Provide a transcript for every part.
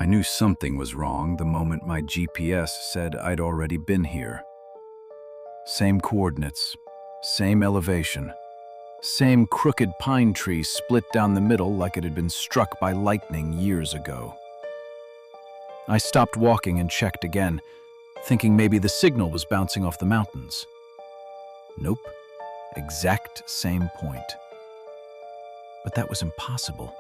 I knew something was wrong the moment my GPS said I'd already been here. Same coordinates, same elevation, same crooked pine tree split down the middle like it had been struck by lightning years ago. I stopped walking and checked again, thinking maybe the signal was bouncing off the mountains. Nope, exact same point. But that was impossible,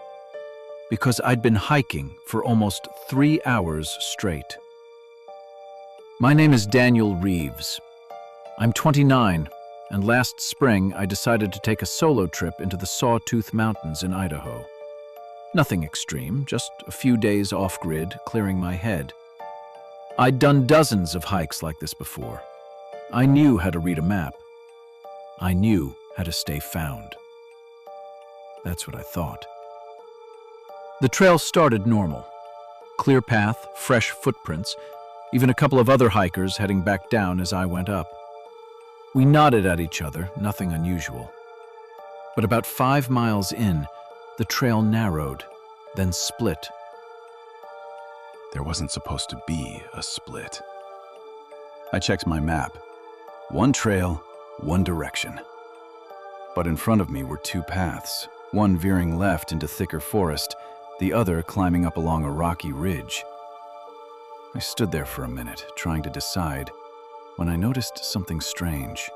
because I'd been hiking for almost 3 hours straight. My name is Daniel Reeves. I'm 29, and last spring I decided to take a solo trip into the Sawtooth Mountains in Idaho. Nothing extreme, just a few days off-grid, clearing my head. I'd done dozens of hikes like this before. I knew how to read a map. I knew how to stay found. That's what I thought. The trail started normal. Clear path, fresh footprints, even a couple of other hikers heading back down as I went up. We nodded at each other, nothing unusual. But about 5 miles in, the trail narrowed, then split. There wasn't supposed to be a split. I checked my map. One trail, one direction. But in front of me were 2 paths, one veering left into thicker forest, the other climbing up along a rocky ridge. I stood there for a minute, trying to decide, when I noticed something strange.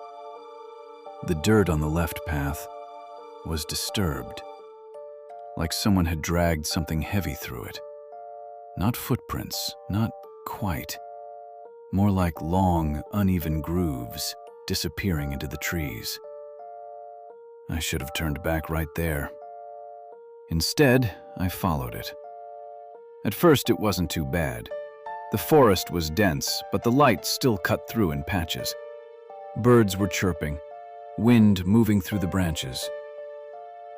The dirt on the left path was disturbed, like someone had dragged something heavy through it. Not footprints, not quite. More like long, uneven grooves disappearing into the trees. I should have turned back right there. Instead, I followed it. At first, it wasn't too bad. The forest was dense, but the light still cut through in patches. Birds were chirping, wind moving through the branches.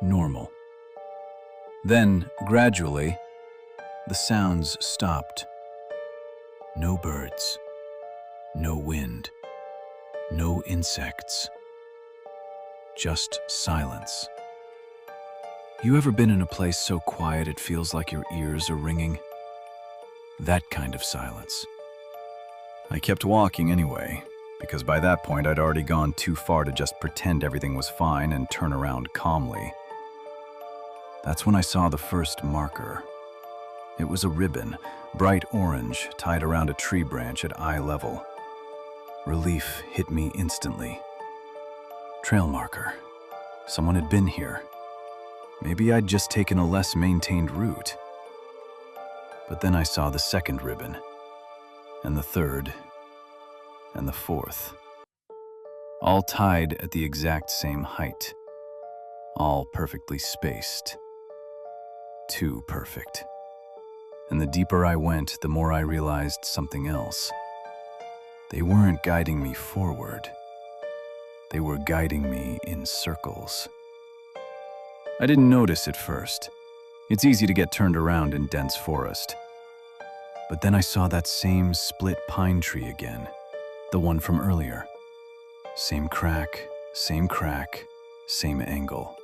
Normal. Then, gradually, the sounds stopped. No birds, no wind, no insects. Just silence. You ever been in a place so quiet it feels like your ears are ringing? That kind of silence. I kept walking anyway, because by that point I'd already gone too far to just pretend everything was fine and turn around calmly. That's when I saw the first marker. It was a ribbon, bright orange, tied around a tree branch at eye level. Relief hit me instantly. Trail marker. Someone had been here. Maybe I'd just taken a less maintained route. But then I saw the second ribbon, and the third, and the fourth. All tied at the exact same height. All perfectly spaced. Too perfect. And the deeper I went, the more I realized something else. They weren't guiding me forward. They were guiding me in circles. I didn't notice at first. It's easy to get turned around in dense forest. But then I saw that same split pine tree again, the one from earlier. Same crack, same angle.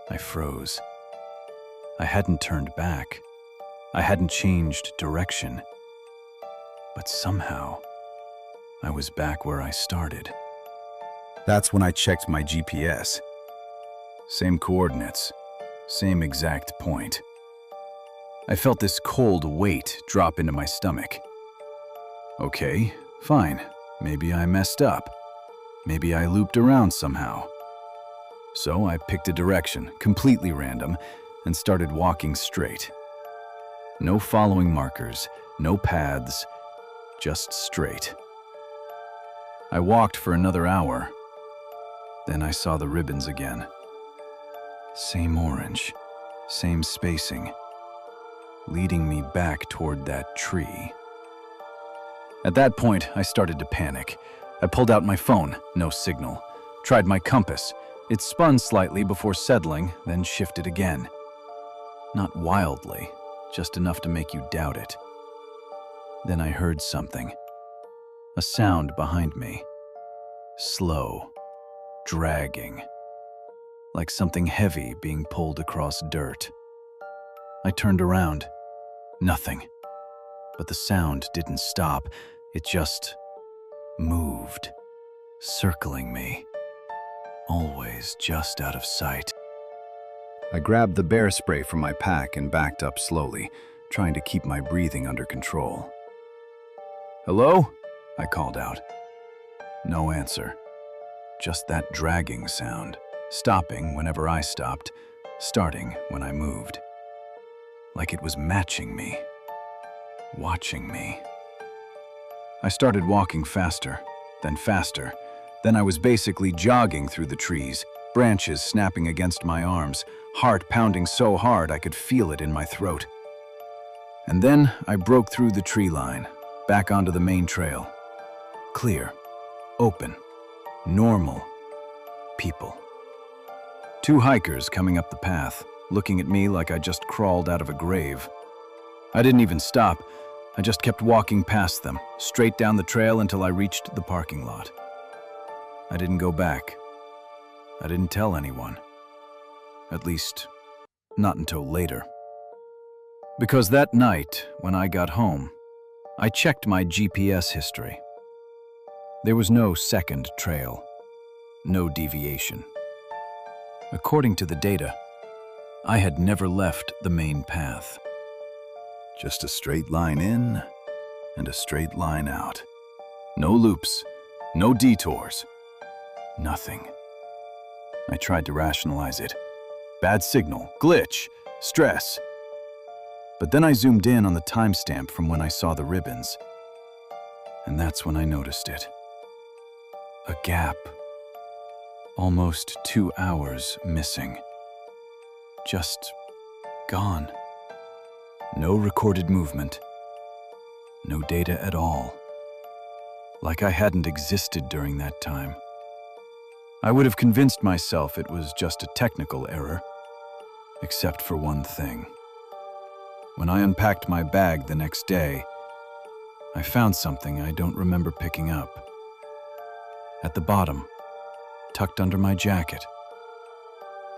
I froze. I hadn't turned back. I hadn't changed direction. But somehow, I was back where I started. That's when I checked my GPS. Same coordinates, same exact point. I felt this cold weight drop into my stomach. Okay, fine. Maybe I messed up. Maybe I looped around somehow. So I picked a direction, completely random, and started walking straight. No following markers, no paths, just straight. I walked for another hour. Then I saw the ribbons again. Same orange, same spacing, leading me back toward that tree. At that point, I started to panic. I pulled out my phone, no signal. Tried my compass. It spun slightly before settling, then shifted again. Not wildly, just enough to make you doubt it. Then I heard something. A sound behind me. Slow, dragging. Like something heavy being pulled across dirt. I turned around. Nothing. But the sound didn't stop. It just moved, circling me, always just out of sight. I grabbed the bear spray from my pack and backed up slowly, trying to keep my breathing under control. "Hello?" I called out. No answer. Just that dragging sound, stopping whenever I stopped, starting when I moved. Like it was matching me, watching me. I started walking faster, then I was basically jogging through the trees, branches snapping against my arms, heart pounding so hard I could feel it in my throat. And then I broke through the tree line, back onto the main trail. Clear, open, normal people. 2 hikers coming up the path, looking at me like I just crawled out of a grave. I didn't even stop. I just kept walking past them, straight down the trail until I reached the parking lot. I didn't go back. I didn't tell anyone. At least, not until later. Because that night, when I got home, I checked my GPS history. There was no second trail, no deviation. According to the data, I had never left the main path. Just a straight line in and a straight line out. No loops, no detours, nothing. I tried to rationalize it. Bad signal, glitch, stress. But then I zoomed in on the timestamp from when I saw the ribbons. And that's when I noticed it. A gap. Almost 2 hours missing. Just gone. No recorded movement. No data at all. Like I hadn't existed during that time. I would have convinced myself it was just a technical error, except for one thing. When I unpacked my bag the next day, I found something I don't remember picking up. At the bottom, tucked under my jacket,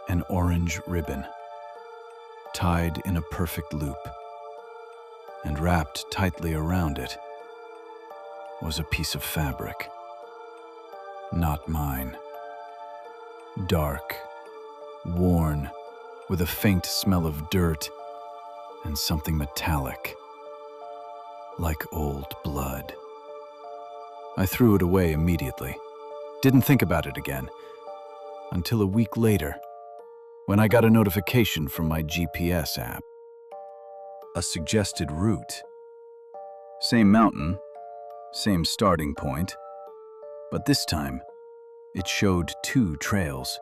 an orange ribbon, tied in a perfect loop, and wrapped tightly around it was a piece of fabric. Not mine. Dark, worn, with a faint smell of dirt and something metallic, like old blood. I threw it away immediately. Didn't think about it again, until a week later, when I got a notification from my GPS app. A suggested route. Same mountain, same starting point, but this time, it showed 2 trails,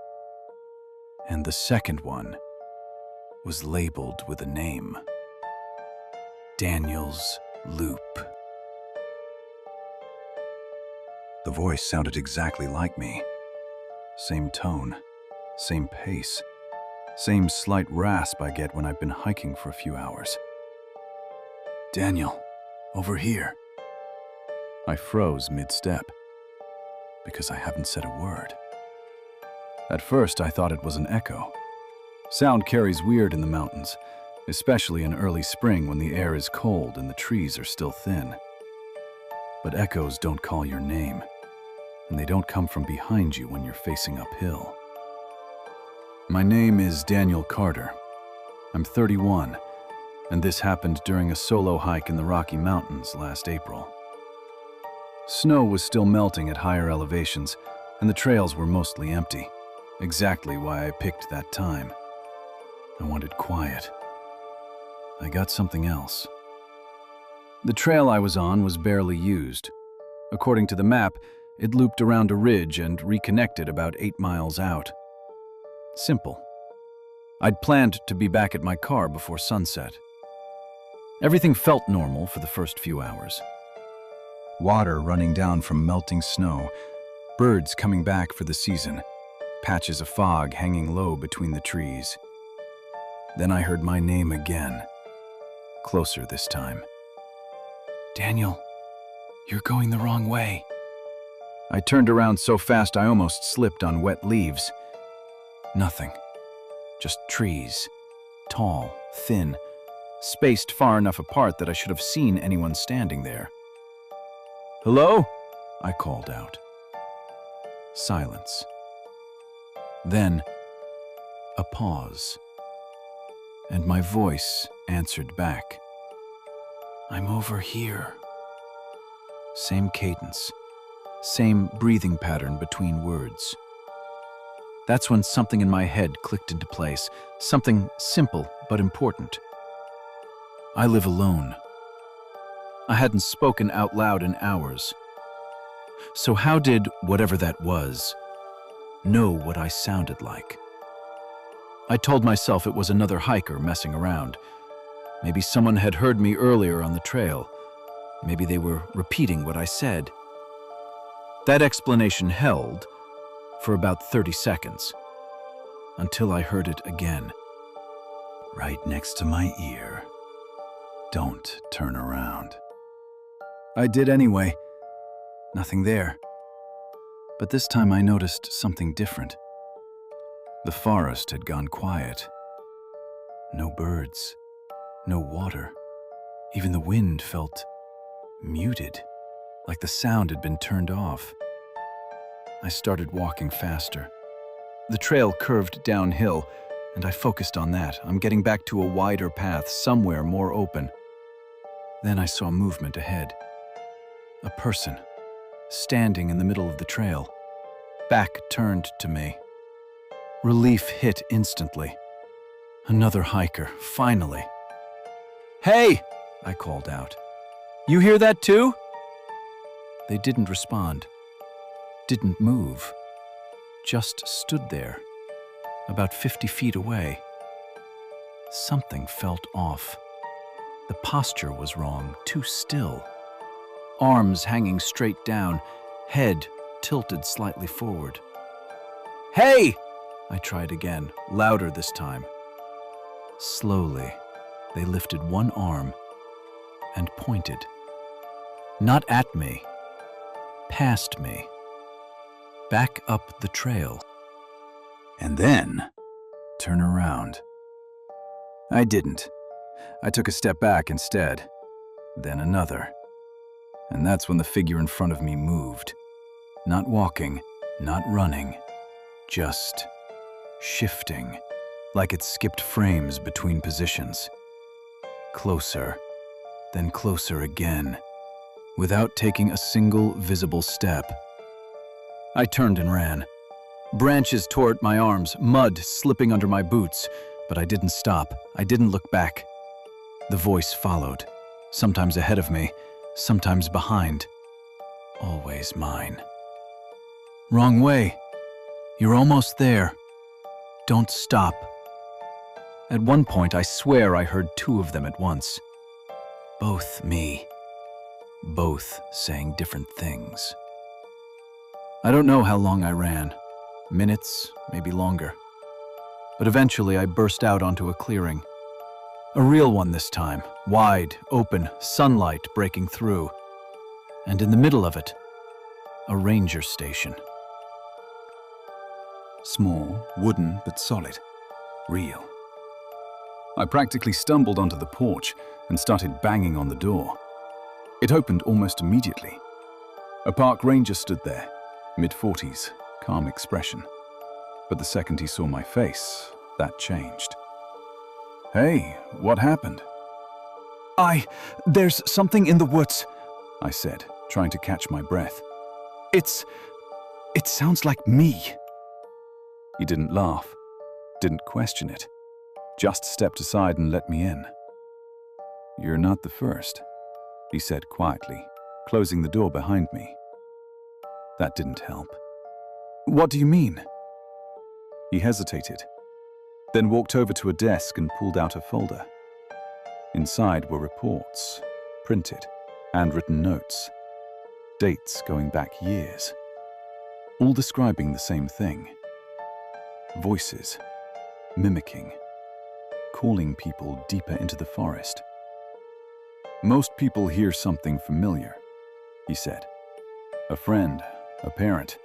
and the second one was labeled with a name. Daniel's Loop. The voice sounded exactly like me. Same tone, same pace, same slight rasp I get when I've been hiking for a few hours. "Daniel, over here." I froze mid-step, because I haven't said a word. At first, I thought it was an echo. Sound carries weird in the mountains, especially in early spring when the air is cold and the trees are still thin. But echoes don't call your name, and they don't come from behind you when you're facing uphill. My name is Daniel Carter. I'm 31, and this happened during a solo hike in the Rocky Mountains last April. Snow was still melting at higher elevations, and the trails were mostly empty, exactly why I picked that time. I wanted quiet. I got something else. The trail I was on was barely used. According to the map, it looped around a ridge and reconnected about 8 miles out. Simple. I'd planned to be back at my car before sunset. Everything felt normal for the first few hours. Water running down from melting snow, birds coming back for the season, patches of fog hanging low between the trees. Then I heard my name again, closer this time. "Daniel, you're going the wrong way." I turned around so fast I almost slipped on wet leaves. Nothing. Just trees. Tall, thin, spaced far enough apart that I should have seen anyone standing there. "Hello?" I called out. Silence. Then, a pause. And my voice answered back. "I'm over here." Same cadence, same breathing pattern between words. That's when something in my head clicked into place, something simple but important. I live alone. I hadn't spoken out loud in hours. So how did whatever that was know what I sounded like? I told myself it was another hiker messing around. Maybe someone had heard me earlier on the trail. Maybe they were repeating what I said. That explanation held for about 30 seconds, until I heard it again. Right next to my ear. Don't turn around. I did anyway. Nothing there. But this time I noticed something different. The forest had gone quiet. No birds, no water. Even the wind felt muted, like the sound had been turned off. I started walking faster. The trail curved downhill, and I focused on that. I'm getting back to a wider path, somewhere more open. Then I saw movement ahead. A person, standing in the middle of the trail, back turned to me. Relief hit instantly. Another hiker, finally. "Hey!" I called out. "You hear that too?" They didn't respond, didn't move, just stood there, about 50 feet away. Something felt off. The posture was wrong, too still. Arms hanging straight down, head tilted slightly forward. "Hey!" I tried again, louder this time. Slowly, they lifted one arm and pointed. Not at me, past me, back up the trail. And then, turn around. I didn't. I took a step back instead, then another. And that's when the figure in front of me moved. Not walking, not running, just shifting, like it skipped frames between positions. Closer, then closer again, without taking a single visible step. I turned and ran. Branches tore at my arms, mud slipping under my boots, but I didn't stop. I didn't look back. The voice followed, sometimes ahead of me, sometimes behind. Always mine. "Wrong way. You're almost there. Don't stop." At one point, I swear I heard two of them at once. Both me. Both saying different things. I don't know how long I ran. Minutes, maybe longer. But eventually I burst out onto a clearing. A real one this time, wide, open, sunlight breaking through. And in the middle of it, a ranger station. Small, wooden, but solid. Real. I practically stumbled onto the porch and started banging on the door. It opened almost immediately. A park ranger stood there, mid-40s, calm expression. But the second he saw my face, that changed. "Hey, what happened?" There's something in the woods," I said, trying to catch my breath. It sounds like me." He didn't laugh, didn't question it, just stepped aside and let me in. "You're not the first," he said quietly, closing the door behind me. That didn't help. "What do you mean?" He hesitated, then walked over to a desk and pulled out a folder. Inside were reports, printed, handwritten notes, dates going back years, all describing the same thing. Voices, mimicking, calling people deeper into the forest. "Most people hear something familiar," he said. "A friend, a parent,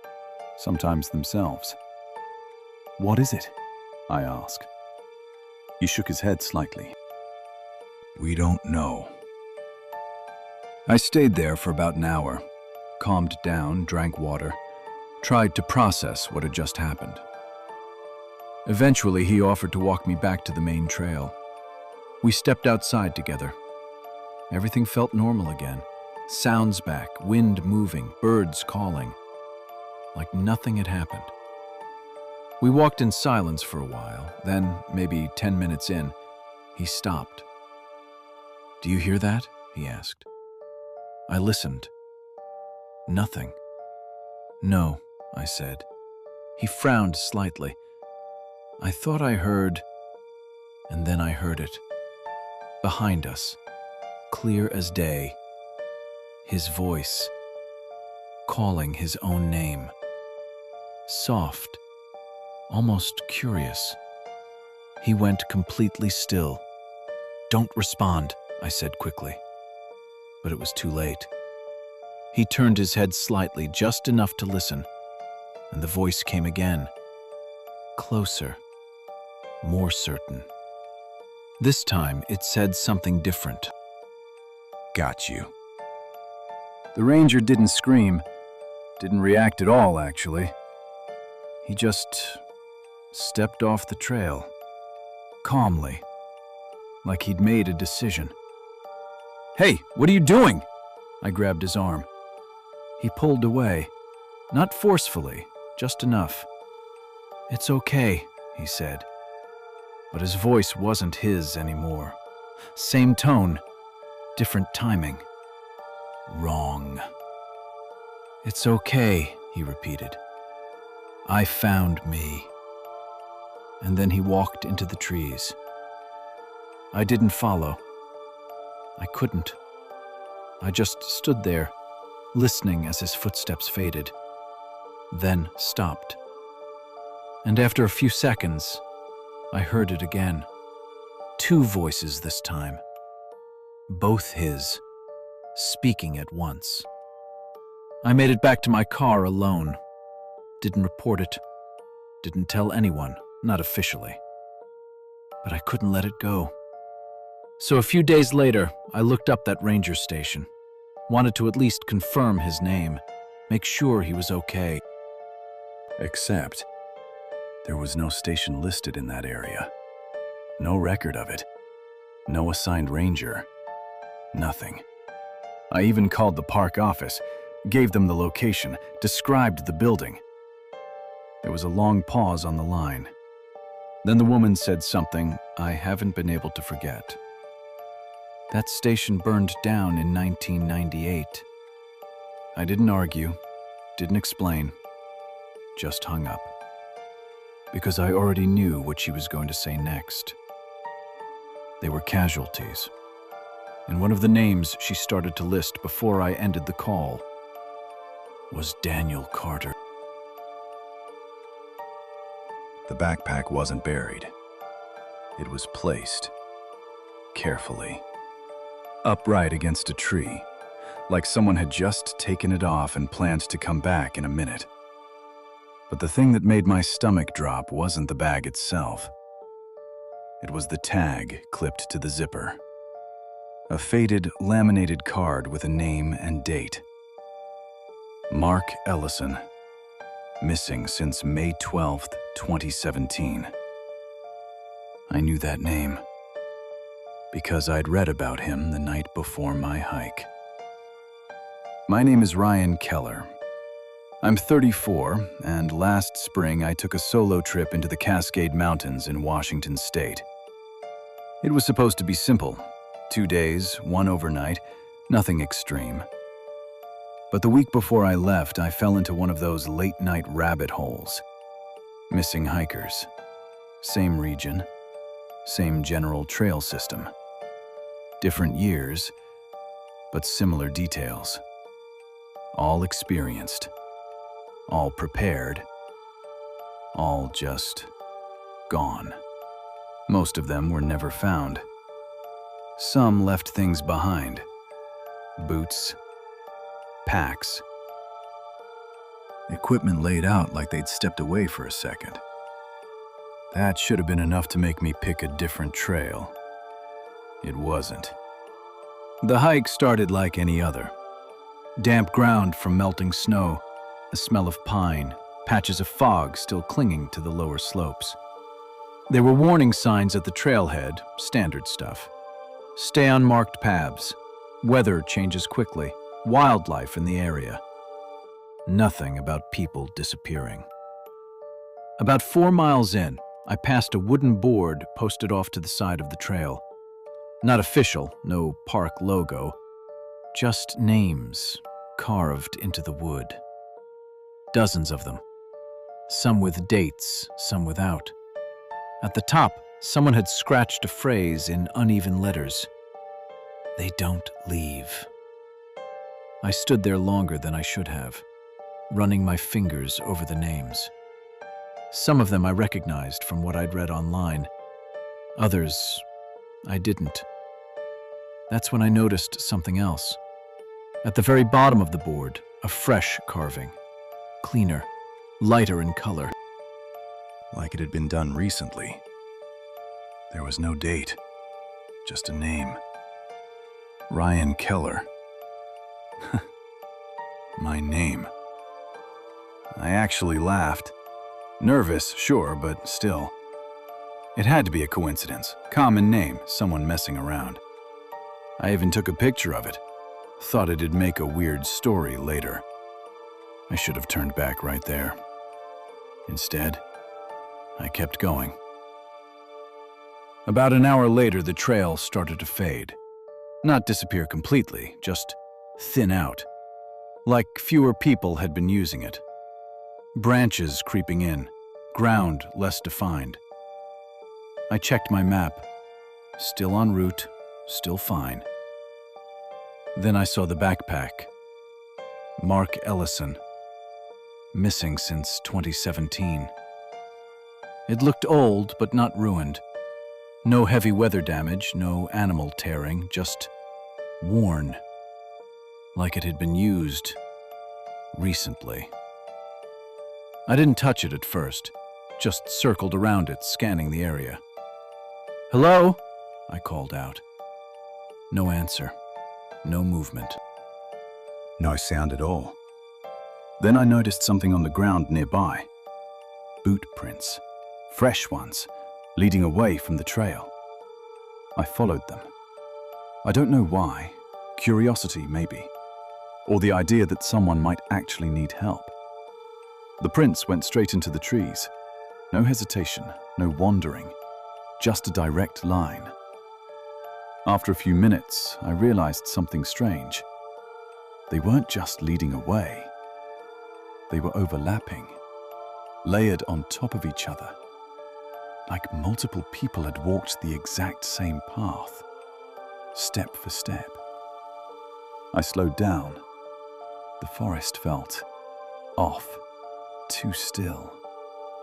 sometimes themselves." "What is it?" I asked. He shook his head slightly. We don't know. I stayed there for about an hour, calmed down, drank water, tried to process what had just happened. Eventually, he offered to walk me back to the main trail. We stepped outside together. Everything felt normal again. Sounds back, wind moving, birds calling. Like nothing had happened. We walked in silence for a while, then, maybe 10 minutes in, he stopped. "Do you hear that?" he asked. I listened. Nothing. "No," I said. He frowned slightly. "I thought I heard..." And then I heard it. Behind us, clear as day. His voice, calling his own name. Soft, almost curious. He went completely still. "Don't respond," I said quickly. But it was too late. He turned his head slightly, just enough to listen, and the voice came again. Closer, more certain. This time, it said something different. "Got you." The ranger didn't scream, didn't react at all, actually. He just stepped off the trail, calmly, like he'd made a decision. "Hey, what are you doing?" I grabbed his arm. He pulled away, not forcefully, just enough. "It's okay," he said. But his voice wasn't his anymore. Same tone, different timing. Wrong. "It's okay," he repeated. "I found me." And then he walked into the trees. I didn't follow. I couldn't. I just stood there, listening as his footsteps faded, then stopped. And after a few seconds, I heard it again. 2 voices this time. Both his, speaking at once. I made it back to my car alone. Didn't report it. Didn't tell anyone, not officially. But I couldn't let it go. So a few days later, I looked up that ranger station. Wanted to at least confirm his name, make sure he was okay. Except, there was no station listed in that area. No record of it. No assigned ranger. Nothing. I even called the park office, gave them the location, described the building. There was a long pause on the line. Then the woman said something I haven't been able to forget. That station burned down in 1998. I didn't argue, didn't explain, just hung up. Because I already knew what she was going to say next. They were casualties. And one of the names she started to list before I ended the call was Daniel Carter. The backpack wasn't buried. It was placed, carefully, upright against a tree, like someone had just taken it off and planned to come back in a minute. But the thing that made my stomach drop wasn't the bag itself. It was the tag clipped to the zipper. A faded, laminated card with a name and date. Mark Ellison, missing since May 12th, 2017. I knew that name because I'd read about him the night before my hike. My name is Ryan Keller. I'm 34, and last spring I took a solo trip into the Cascade Mountains in Washington State. It was supposed to be simple. 2 days, 1 overnight, nothing extreme. But the week before I left, I fell into one of those late-night rabbit holes. Missing hikers. Same region. Same general trail system. Different years, but similar details. All experienced. All prepared. All just gone. Most of them were never found. Some left things behind. Boots, packs, equipment laid out like they'd stepped away for a second. That should have been enough to make me pick a different trail. It wasn't. The hike started like any other. Damp ground from melting snow, a smell of pine, patches of fog still clinging to the lower slopes. There were warning signs at the trailhead, standard stuff. Stay on marked paths. Weather changes quickly. Wildlife in the area. Nothing about people disappearing. About 4 miles in, I passed a wooden board posted off to the side of the trail. Not official, no park logo, just names carved into the wood. Dozens of them. Some with dates, some without. At the top, someone had scratched a phrase in uneven letters. They don't leave. I stood there longer than I should have, running my fingers over the names. Some of them I recognized from what I'd read online. Others, I didn't. That's when I noticed something else. At the very bottom of the board, a fresh carving. Cleaner, lighter in color. Like it had been done recently. There was no date, just a name. Ryan Keller. My name. I actually laughed. Nervous, sure, but still. It had to be a coincidence. Common name, someone messing around. I even took a picture of it. Thought it'd make a weird story later. I should have turned back right there. Instead, I kept going. About an hour later, the trail started to fade. Not disappear completely, just thin out. Like fewer people had been using it. Branches creeping in, ground less defined. I checked my map. Still en route, still fine. Then I saw the backpack. Mark Ellison. Missing since 2017. It looked old, but not ruined. No heavy weather damage, no animal tearing, just worn. Like it had been used recently. I didn't touch it at first, just circled around it, scanning the area. "Hello?" I called out. No answer, no movement. No sound at all. Then I noticed something on the ground nearby. Boot prints, fresh ones, leading away from the trail. I followed them. I don't know why, curiosity maybe, or the idea that someone might actually need help. The prints went straight into the trees. No hesitation, no wandering, just a direct line. After a few minutes, I realized something strange. They weren't just leading away. They were overlapping, layered on top of each other, like multiple people had walked the exact same path, step for step. I slowed down. The forest felt off, too still,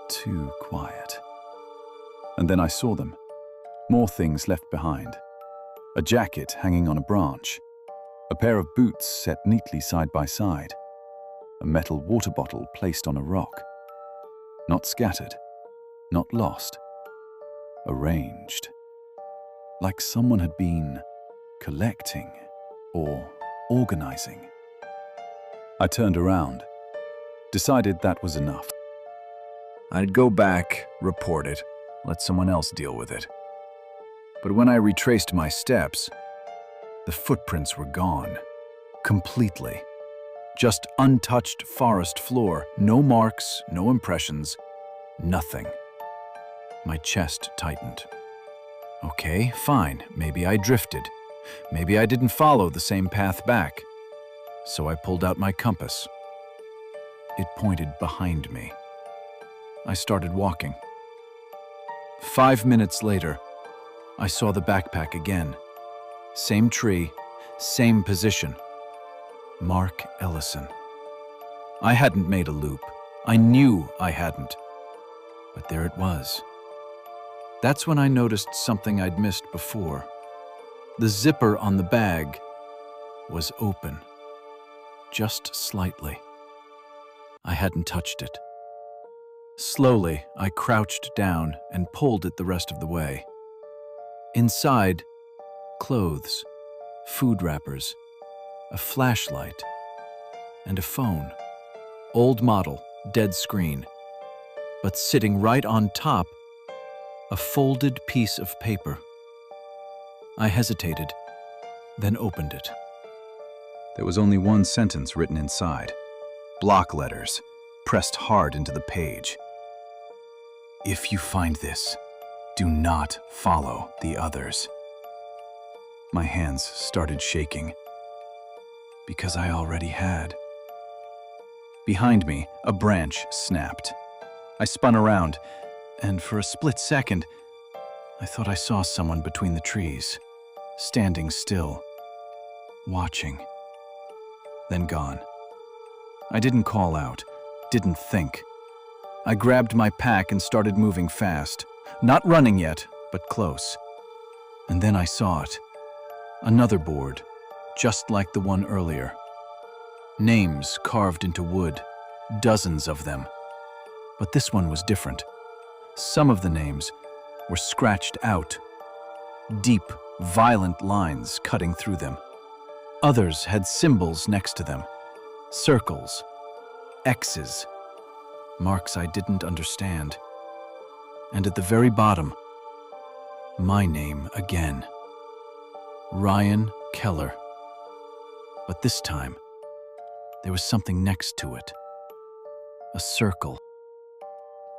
too quiet. And then I saw them. More things left behind. A jacket hanging on a branch. A pair of boots set neatly side by side. A metal water bottle placed on a rock. Not scattered, not lost. Arranged. Like someone had been collecting or organizing. I turned around. Decided that was enough. I'd go back, report it, let someone else deal with it. But when I retraced my steps, the footprints were gone. Completely. Just untouched forest floor, no marks, no impressions, nothing. My chest tightened. Okay, fine, maybe I drifted. Maybe I didn't follow the same path back. So I pulled out my compass. It pointed behind me. I started walking. 5 minutes later, I saw the backpack again. Same tree, same position. Mark Ellison. I hadn't made a loop. I knew I hadn't. But there it was. That's when I noticed something I'd missed before. The zipper on the bag was open. Just slightly. I hadn't touched it. Slowly, I crouched down and pulled it the rest of the way. Inside, Clothes, food wrappers, a flashlight, and a phone. Old model, dead screen. But sitting right on top, a folded piece of paper. I hesitated, then opened it. There was only one sentence written inside. Block letters, pressed hard into the page. If you find this, do not follow the others. My hands started shaking, because I already had. Behind me, a branch snapped. I spun around, and for a split second, I thought I saw someone between the trees, standing still, watching, then gone. I didn't call out, didn't think. I grabbed my pack and started moving fast, not running yet, but close. And then I saw it. Another board, just like the one earlier. Names carved into wood, dozens of them. But this one was different. Some of the names were scratched out, deep, violent lines cutting through them. Others had symbols next to them, circles, X's, marks I didn't understand. And at the very bottom, my name again. Ryan Keller. But this time, there was something next to it. A circle.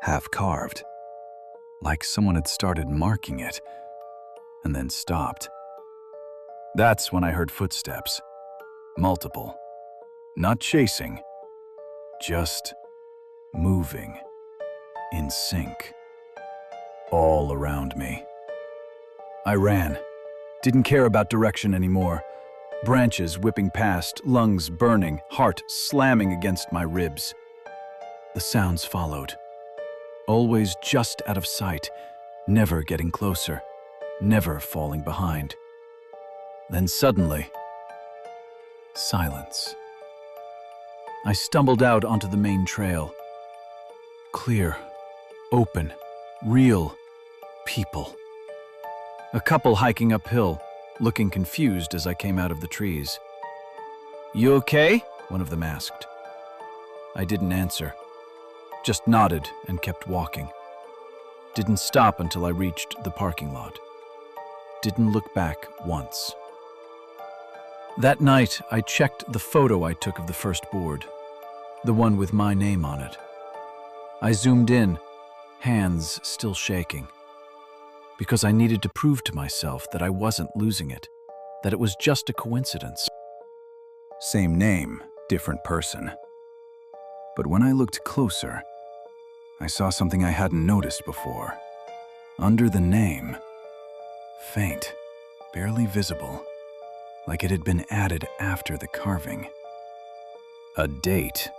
Half carved, like someone had started marking it, and then stopped. That's when I heard footsteps. Multiple. Not chasing, just moving, in sync, all around me. I ran. Didn't care about direction anymore. Branches whipping past, lungs burning, heart slamming against my ribs. The sounds followed. Always just out of sight, never getting closer, never falling behind. Then suddenly, silence. I stumbled out onto the main trail. Clear, open, real people. A couple hiking uphill, looking confused as I came out of the trees. "You okay?" one of them asked. I didn't answer, just nodded and kept walking. Didn't stop until I reached the parking lot. Didn't look back once. That night, I checked the photo I took of the first board, the one with my name on it. I zoomed in, hands still shaking, because I needed to prove to myself that I wasn't losing it, that it was just a coincidence. Same name, different person. But when I looked closer, I saw something I hadn't noticed before. Under the name, faint, barely visible, like it had been added after the carving. A date.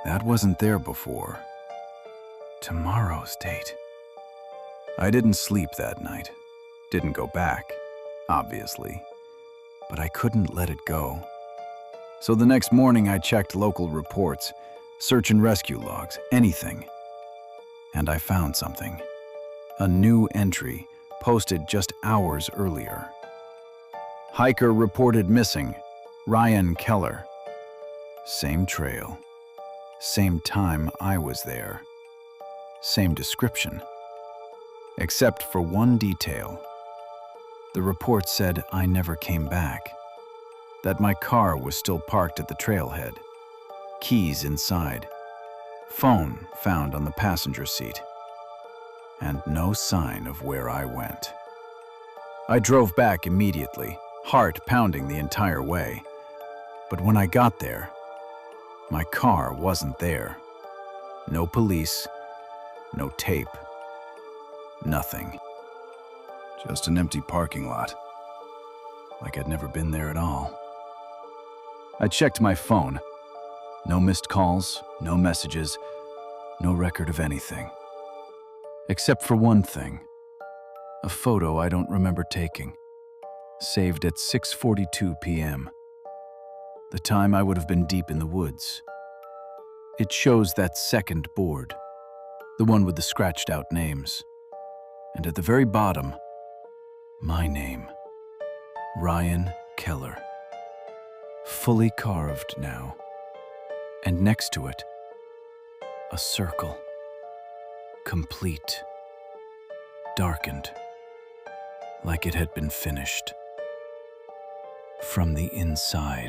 That wasn't there before. Tomorrow's date. I didn't sleep that night. Didn't go back, obviously. But I couldn't let it go. So the next morning I checked local reports, search and rescue logs, anything. And I found something. A new entry posted just hours earlier. Hiker reported missing, Ryan Keller. Same trail. Same time I was there. Same description. Except for one detail. The report said I never came back. That my car was still parked at the trailhead. Keys inside. Phone found on the passenger seat. And no sign of where I went. I drove back immediately, heart pounding the entire way. But when I got there, my car wasn't there. No police, no tape, nothing. Just an empty parking lot, like I'd never been there at all. I checked my phone. No missed calls, no messages, no record of anything. Except for one thing. A photo I don't remember taking, saved at 6:42 p.m. The time I would have been deep in the woods. It shows that second board, the one with the scratched out names. And at the very bottom, my name. Ryan Keller. Fully carved now. And next to it, a circle. Complete. Darkened. Like it had been finished. From the inside.